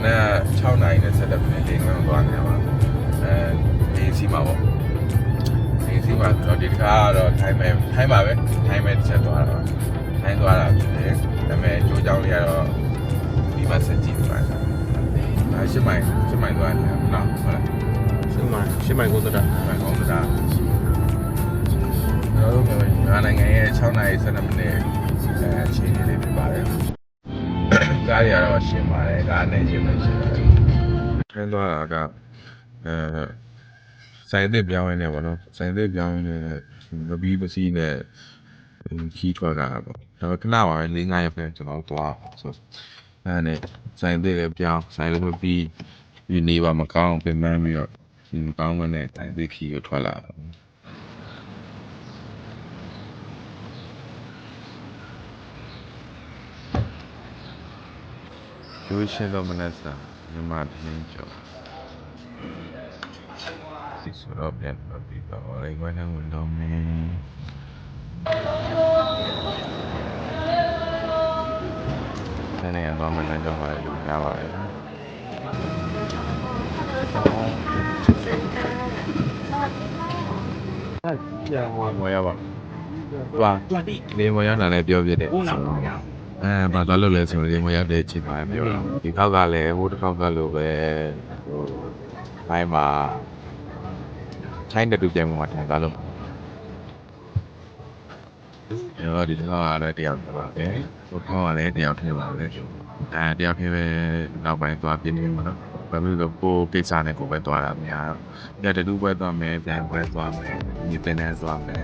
နေ့6နိုင်နဲ့7မိနစ်လေးဝင်သွားနေပါအေးစီမှာပေါ့အေးစီမှာတော့ဒီခါကတော့ထိုင်းပါပဲထိုင်းမဲ့ချက်သွားတာထိုင်းသွားတာဖြစ်တယ်ဒါပေမဲ့အကျိုးကြောင့်လေးကတော့ဒီမှာဆက်ကြည့်ပါရှစ်မိုင်သွားတယ်နော်ဟုတ်လားရှစ်မိုင်ကိုသတာကောင်းသတာကျွန်တော်တို့မြန်မာနိုင်ငံရဲ့6နိုင်7မိနစ်အချိန်လေးဖြစ်ပါတယ်ကားရတော့ရှင်းပါတယ်ကားနဲ့ရှင်းမယ်ရှင်းပါတယ်ထိုင်းသွားတာကဆိုင်သစ်ပြောင်းရင်းနဲ့ပေါ့နော်ဆိုင်သစ်ပြောင်းရင်းနဲ့မဘီးပစီးနဲ့ခီးထွက်တာပေါ့ဒါပေမဲ့ခဏပါပဲ4-5ရက်ပဲကျွန်တော်သွားဆိုအဲ့နဲ့ဆိုင်သစ်လည်းပြောင်းဆိုင်လည်းမပြီးဒီနေပါမကောင်းပြင်ပန်းပြီးတော့ဒီမကောင်းမနဲ့ဆိုင်သစ်ခီးကိုထွက်လာကျိုးရှင်းတော့မနဲ့စားမြန်မာတင်းကျော်ဒီဆိုတော့ပြန်ပြီးတော့လေးဝိုင်းနေဝင်တော့မင်းနေရာတော့မနဲ့တော့ပါလို့ရပါတယ်မရပါသွားလေမရတာလည်းပြောပြတယ်ဘာသွားလို့လဲဆိုရင်မရတဲ့ချိန်မှာပြောတာဒီခေါက်ကလည်းဟိုတစ်ခေါက်ကလိုပဲဟိုဘိုင်းမှာထိုင်းတူပြန်မှာထိုင်သွားလို့ရောဒီတော့အားလည်းတယောက်ပါပဲဟိုခေါက်ကလည်းတယောက်ထဲပါပဲတယောက်ထဲပဲနောက်ပိုင်းသွားပြင်းနေမှာနော်ဘာလို့လဲကိုကိစ္စနဲ့ကိုပဲသွားတာများတော့တူပွဲသွားမယ်ပြန်ပွဲသွားမယ်ဒီပင်နဲ့သွားမယ်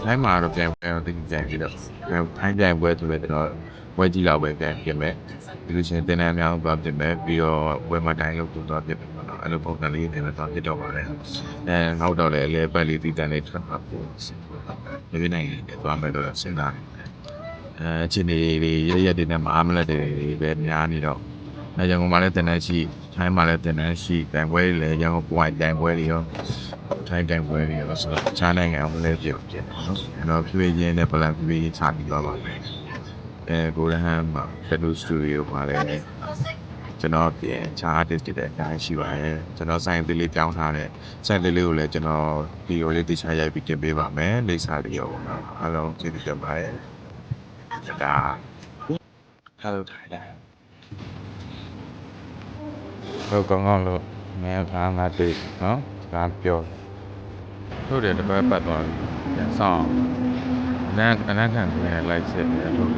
ထိုင်းမှာတော့ပြန်ပွဲတော့တိကျကြပြီးတော့ထိုင်းပြန်ပွဲဆိုလည်းတော့ဝဲကြီးလောက်ပဲပြန်ပြင်မယ်ဒီလိုချင်းတင်နေအများသွားပြင်မယ်ပြီးတော့ဝဲမတိုင်းလို့သွားပြင်မယ်ပေါ့နော်အဲ့လိုပုံစံလေးတွေပဲသွားပြတော့ပါတယ်နောက်တော့လည်းအလဲပတ်လေးတည်တံလေးထွက်မှာပို့ဒီနေ့သွားမယ်တော့စဉ်းစားအချင်းတွေရက်တွေနဲ့မအားမလက်တွေပဲများနေတော့ရန်ကုန်မှာလည်းတင်တန်းရှိထိုင်းမှာလည်းတင်တန်းရှိတိုင်ပွဲတွေလည်းရန်ကုန်ပွိုင်တိုင်ပွဲတွေရောထိုင်းတိုင်ပွဲတွေရောဆိုတော့ခြားနိုင်ငံအောင်လည်းပြင်နော်အဲ့တော့ဖြည်းဖြည်းချင်းနဲ့ပလန်ဖြည်းဖြည်းချင်းချပြီးသွားပါမယ်ကိုရဟန်းမှာဖက်ဒရယ်စတူဒီယိုမှာလည်းကျွန်တော်ပြင်ခြား artist တွေတဲ့အတိုင်းရှိပါတယ်ကျွန်တော်ဆိုင်သေးလေးပြောင်းထားတဲ့ဆိုင်သေးလေးကိုလည်းကျွန်တော်ဗီဒီယိုလေးတိကျရိုက်ပြီးတင်ပေးပါမယ်လိပ်စာလေးရောပေါ့နော်အားလုံးကျေးဇူးတင်ပါတယ်ဒါ Hello Thailand ဟုတ်ကောင်းကောင်းလို့မင်းကငါတွေ့နော်ဒါပြောတို့တယ်တစ်ပတ်ပတ်သွားပြန်ဆောင်အနက်ခံနေလိုက်စစ်တယ်တို့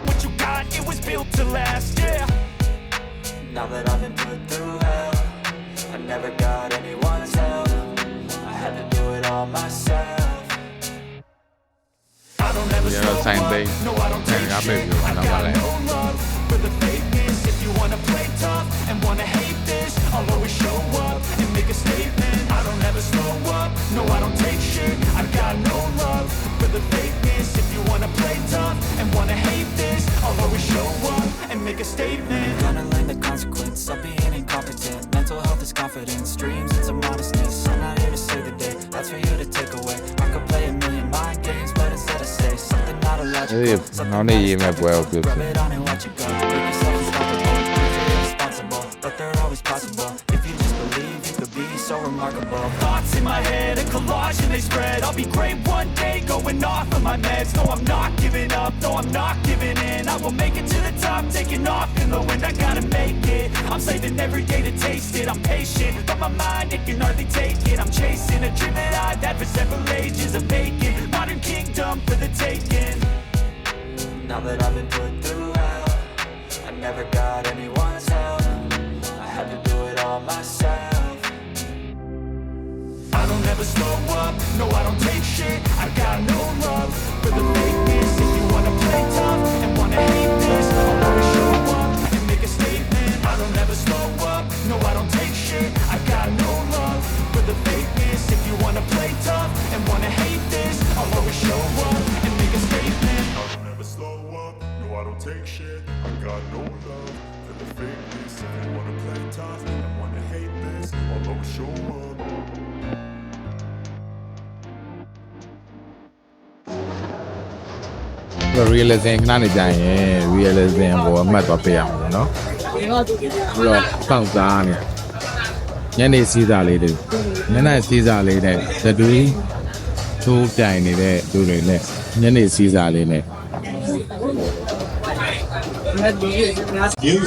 What you got, it was built to last, yeah. Now that I've been put through hell, I never got anyone's help. I had to do it all myself. I don't ever slow up, no I don't take shit. I got no love for the fakeness. If you wanna play tough and wanna hate this, I'll always show up and make a statement. I don't ever slow up, no I don't take shit. I got no love for the fakeness. If you wanna play tough and wanna hate this, I'll always show up and make a statement. I'm gonna learn the consequence of being incompetent. Mental health is confidence, dreams and some modesty. I'm not here to save the day, that's for you to take away. I could play a million mind games, but instead I say something not illogical. Something that rub it on and watch it go. Make yourself unstoppable, you're irresponsible, but they're always possible. If you just believe, you could be so remarkable. Thoughts in my head, a collage and they spread. I'll be great one day, going off of my meds. No, I'm not giving up, no, I'm not giving in. I will make it to the top, taking off in the wind. I gotta make it, I'm saving every day to taste it. I'm patient, but my mind, it can hardly take it. I'm chasing a dream that I've had for several ages. A vacant, modern kingdom for the taking. Now that I've been put through hell, I never got anyone's help. I had to do it all myself. I don't ever slow up, no I don't take shit. I got no love for the fakeness. If you wanna play tough and wanna hate this, I'll always show up and make a statement. I don't ever slow up, no I don't take shit. I got no love for the fakeness. If you wanna play tough and wanna hate this, I'll always show up and make a statement. I don't ever slow up, no I don't take shit. I got no love for the fakeness. If you wanna play tough and wanna hate this, I'll always show up. realism ခဏနေကြရင် realism ကိုအမှတ်သွားပေးအောင်နော် တော့စောင့်စားနေညနေစီးစာလေးတွေညနေစီးစာလေးနဲ့သတူးချိုးပြိုင်နေတဲ့သူတွေနဲ့ညနေစီးစာလေးနဲ့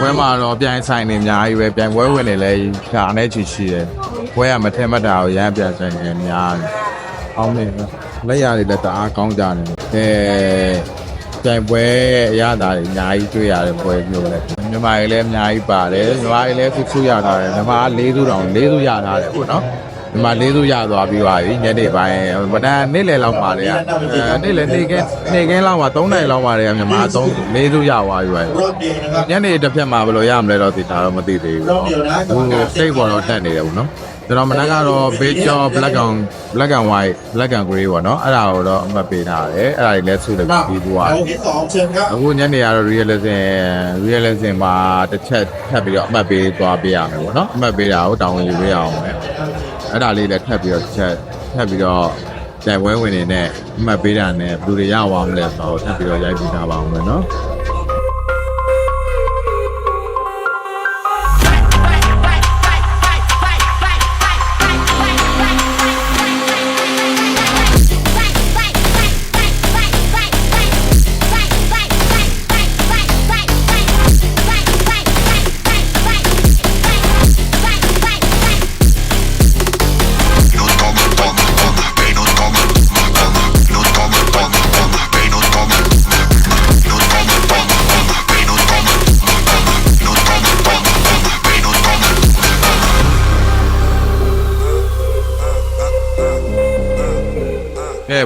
ဝဲမှာတော့ပြိုင်ဆိုင်နေအများကြီးပဲပြိုင်ပွဲဝင်နေလဲခါနဲ့ချီရှိတယ်ဝဲကမထက်မတာကိုရမ်းပြဆိုင်နေအများကြီးအောင်းနေလက်ရတွေလည်းတအားကောင်းကြတယ်ပြိုင်ပွဲအရသာတွေအများကြီးတွေ့ရတယ်ပွဲမျိုးလဲမြန်မာတွေလည်းအများကြီးပါတယ်မြန်မာတွေလည်းခုရထားတယ်မြန်မာ၄စုတောင်၄စုရထားတယ်ဟုတ်နော်မြန်မာ၄စုရသွားပြီးပါပြီညနေပိုင်းဗဒန်နေ့လယ်လောက်ပါလေနေ့လယ်နေ့ကင်းလောက်မှာ3နိုင်လောက်ပါလေမြန်မာ၄စုရသွားပြီပဲညနေတစ်ဖြတ်မှာဘယ်လိုရမလဲတော့သိတာတော့မသိသေးဘူးဟိုစိတ်ပေါ်တော့တက်နေတယ်ဘူးနော်ကျွန်တော်မနက်ကတော့ beige black and white black and gray ပေါ့နော်အဲ့ဒါကိုတော့အမှတ်ပေးထားတယ်အဲ့ဒါတွေလည်းဆုတယ်ပြီးသွားအခုညနေကတော့ realism မှာတစ်ချက်ထပ်ပြီးတော့အမှတ်ပေးသွားပေးရမယ်ပေါ့နော်အမှတ်ပေးတာကိုတောင်းဝင်ယူပေးရအောင်ပဲအဲ့ဒါလေးလည်းထပ်ပြီးတော့ချက်ထပ်ပြီးတော့ကြိုင်ဝဲဝင်နေနဲ့အမှတ်ပေးတာနဲ့ဘယ်လိုတွေရအောင်မလဲဆိုတော့ထပ်ပြီးတော့ရိုက်ပြထားပါအောင်မယ်နော်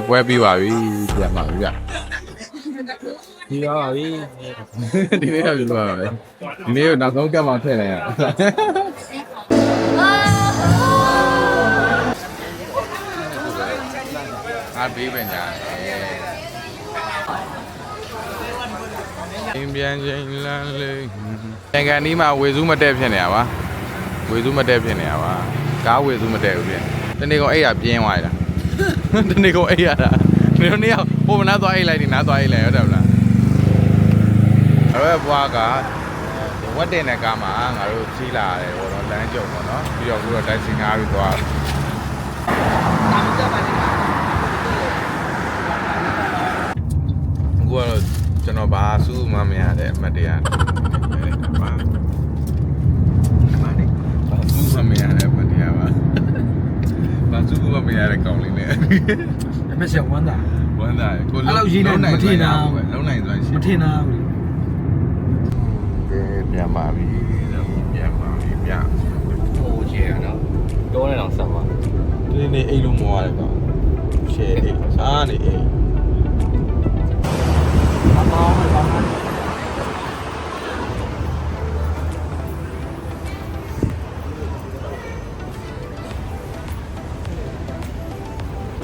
ပွဲပြီးပါပြီပြန်ပါပြီဗျဒီပါပြီဒီနေ့တော့ပြီးပါပြီဒီနေ့တော့နောက်ဆုံးကပ်မှထည့်လိုက်ရအားပေးပဲညာအင်းပြန်ချိန်လမ်းလေးနိုင်ငံဒီမှာဝေစုမတက်ဖြစ်နေရပါဝေစုမတက်ဖြစ်နေရပါကားဝေစုမတက်ဘူးပြင်တနေ့ကောင်အဲ့ရပြင်းသွားတာတနေ့ကောင်အဲ့ရတာဒီနေ့ဟိုမနာသွားအိတ်လိုက်ဒီနားသွားအိတ်လိုက်ဟုတ်တယ်မလားအဲ့ဘွားကဝတ်တင်တဲ့ကားမှာငါတို့စီးလာတယ်ဟိုတော့လမ်းကြုံပေါ့နော်ပြီးတော့အခုတော့တိုက်စင်ကားပြီးသွားအခုကတော့ကျွန်တော်ဘာစူးမှမရတဲ့အမှတ်တရဘာစူးမှမရတဲ့အမှတ်တရပါဘာစူးမှမရတဲ့ကောင်လေးနဲ့အမဆက်ဝမ်းသာကိုလုံးနိုင်မထင်တာလုံးနိုင်သွားရှိမထင်တာဘူးပြန်ပါပြီပြန်ပါပြီပြန်ဟိုချေရနော်တောနေအောင်ဆက်ပါဒီနေ့အိတ်လို့မဝရတယ်ကောင်ချေအိတ်စားနေအိတ်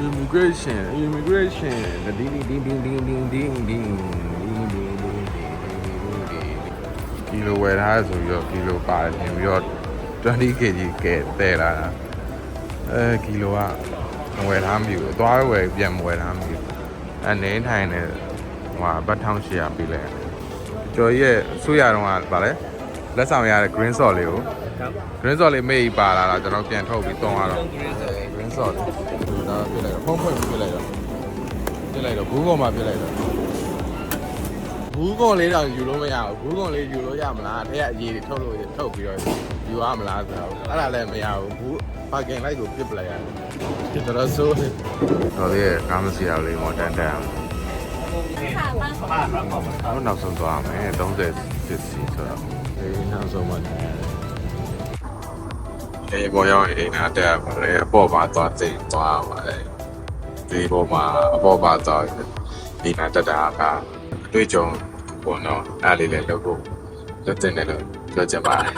immigration ဒီကီလိုဝယ်ထားဆိုပြီးတော့ကီလိုပါတယ်ပြင်ပြီးတော့ 20 kg ကဲတဲလာတာကီလိုကဝယ်ထားပြီဘူးသွားဝယ်ပြန်ဝယ်ထားပြီအနေထိုင်နေဟိုဘတ်1800ပေးလိုက်ကျော်ကြီးရဲ့အစိုးရတော့ကဗာလဲလက်ဆောင်ရတဲ့ green sauce လေးကို green sauce လေးမေးပါလာတာကျွန်တော်ပြန်ထုတ်ပြီးသုံးရတော့ green sauce ဒါပြလိုက်တော့ဖုံးဖွင့်ပြလိုက်တော့ဘူးကောင်မှပြလိုက်တော့ဘူးကောင်လေးတော့ယူလို့မရဘူးဘူးကောင်လေးယူလို့ရမလားအဲ့အရေးတွေထုတ်ပြီးတော့ယူရမလားဆိုတော့အဲ့ဒါလည်းမရဘူးဘူးပါကင်လိုက်ကိုပြစ်ပလိုက်ရတယ်တော်တော်ဆိုးတော်လေးကားမစီရလေးမော်တန်တန်နောက်ဆုံးသွားမယ်30စစ်စီဆိုတော့ဒီနောက်ဆုံးမှပေါ်ရောက်ရင်နာတက်ပါလေအပေါ်မှာသွားသိသွားပါလေဒီပေါ်မှာအပေါ်မှာသွားဒီနာတက်တာကအတွေ့အကြုံပေါ်တော့အားလေးလည်းလုပ်ဖို့လုပ်တဲ့နဲ့လို့ပြောချင်ပါတယ်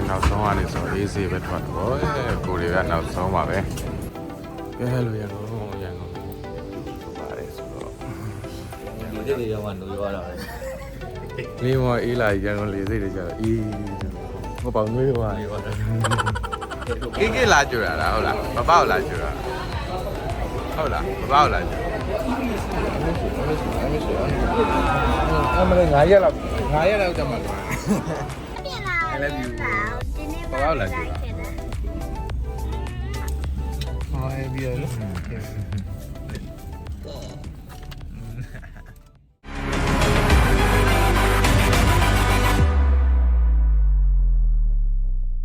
နောက်ဆုံးကနေဆိုအေးဆေးပဲထွက်တော့ကိုတွေကနောက်ဆုံးပါပဲကဲလို့ရတော့ပါတယ်ဆိုတော့ဒီနေ့ရောနိုးရွာလာတယ်လေးမအေးလာရန်ကုန်လေစိတ်တွေကြတော့အေးဟိုပေါင်နွေးသွားကိလာကြွတာလားဟုတ်လားမပေါ့လားကြွတာဟုတ်လားမပေါ့လားကြွအမလေး9ရက်လောက်တည်းမှာ变啦， I love you 今天宝宝来着吧给的。好 A B 了。